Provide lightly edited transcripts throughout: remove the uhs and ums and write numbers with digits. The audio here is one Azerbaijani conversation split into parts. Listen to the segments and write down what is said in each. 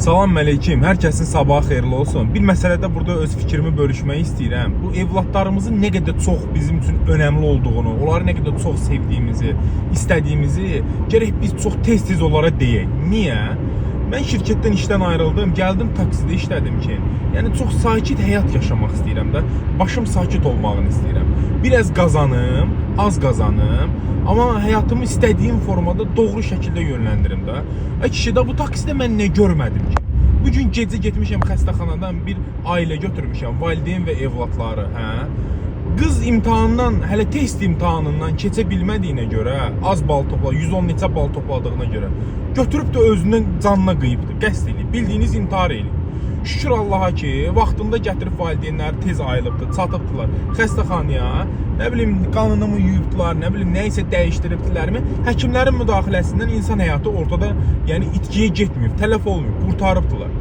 Salam əleykum, hər kəsin sabahı xeyirli olsun. Bir məsələdə burada öz fikrimi bölüşmək istəyirəm. Bu evlatlarımızın nə qədər çox bizim üçün önəmli olduğunu, onları nə qədər çox sevdiyimizi, istədiyimizi gərək biz çox tez-tez onlara deyək. Niyə? Mən şirkətdən işdən ayrıldım, gəldim taksidə işlədim ki, yəni çox sakit həyat yaşamaq istəyirəm də, başım sakit olmağını istəyirəm. Biraz qazanım, az qazanım, amma həyatımı istədiyim formada doğru şəkildə yönləndirim də. Kişi də bu taksidə mən nə görmədim ki? Bugün gecə getmişəm xəstəxanadan bir ailə götürmüşəm, valideyn və evlatları, hə? Qız imtahandan, hələ test imtahanından keçə bilmədiyinə görə, az bal topladı, 110 neçə bal topladığına görə götürüb də özünün canına qıyıbdır, qəsd eləyib, bildiyiniz intihar eləyib. Şükür Allaha ki, vaxtında gətirib valideynləri tez ayılıbdır, çatıbdılar xəstəxanaya, nə bilim qanınımı yuyubdular, nə bilim nə isə dəyişdiribdilərmi, həkimlərin müdaxiləsindən insan həyatı ortada, yəni itkiyə getməyib, tələf olmayıb, qurtarıbdılar.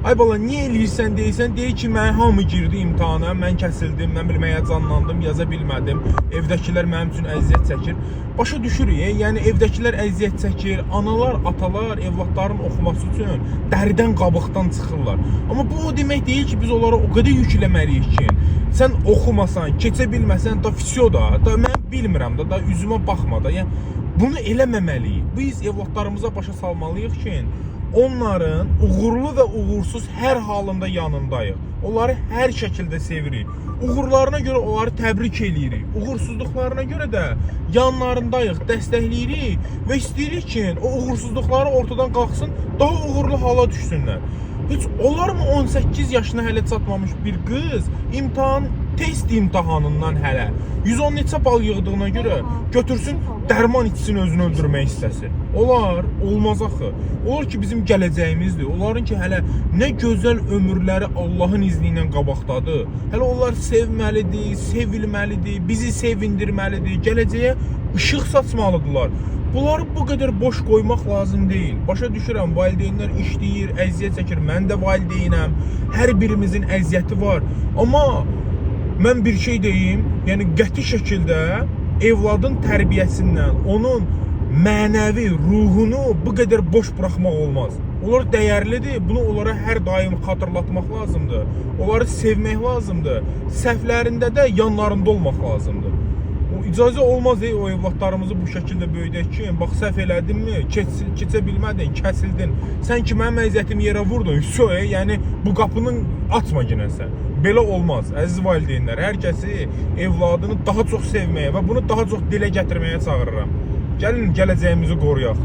Ay bala, niyə eləyirsən deyirsən, deyir ki, mən hamı girdi imtahana, mən kəsildim, mən bilim həyəcanlandım, yaza bilmədim, evdəkilər mənim üçün əziyyət çəkir. Başa düşürük, yəni evdəkilər əziyyət çəkir, analar, atalar, evlatların oxuması üçün dəridən qabıqdan çıxırlar. Amma bu o demək deyil ki, biz onlara o qədər yükləməliyik ki, sən oxumasan, keçə bilməsən, da fisyo da mən bilmirəm da üzümə baxma da, yəni bunu eləməməliyik. Biz evlatlarımıza başa salmalıyıq ki, onların uğurlu və uğursuz hər halında yanındayıq. Onları hər şəkildə sevirik. Uğurlarına görə onları təbrik eləyirik. Uğursuzluqlarına görə də yanlarındayıq, dəstəkləyirik və istəyirik ki, o uğursuzluqları ortadan qalxsın, daha uğurlu hala düşsünlər. Heç olar mı 18 yaşına hələ çatmamış bir qız test imtahanından hələ 110 neçə bal yığdığına görə götürsün, dərman içsin, özünü öldürmək istəsin? Olar, olmaz axı. Olar ki, bizim gələcəyimizdir. Onların ki, hələ nə gözəl ömürləri Allahın izni ilə qabaqdadır. Hələ onlar sevməlidir, sevilməlidir, bizi sevindirməlidir, gələcəyə işıq saçmalıdırlar. Bunları bu qədər boş qoymaq lazım deyil. Başa düşürəm, valideynlər işləyir, əziyyət çəkir. Mən də valideynəm. Hər birimizin əziyyəti var. Amma mən bir şey deyim, yəni qəti şəkildə evladın tərbiyəsindən, onun mənəvi ruhunu bu qədər boş buraxmaq olmaz. Onlar dəyərlidir, bunu onlara hər daim xatırlatmaq lazımdır. Onları sevmək lazımdır. Səhvlərində də yanlarında olmaq lazımdır. İcazə olmaz o evlatlarımızı bu şəkildə böyüdək ki, bax səhv elədinmi, keçə bilmədin, kəsildin. Sən ki, mənim əziyyətimi yerə vurdun, yəni bu qapının açma yenə sən. Belə olmaz, əziz valideynlər. Hər kəsi evladını daha çox sevməyə və bunu daha çox dilə gətirməyə çağırıram. Gəlin gələcəyimizi qoruyaq.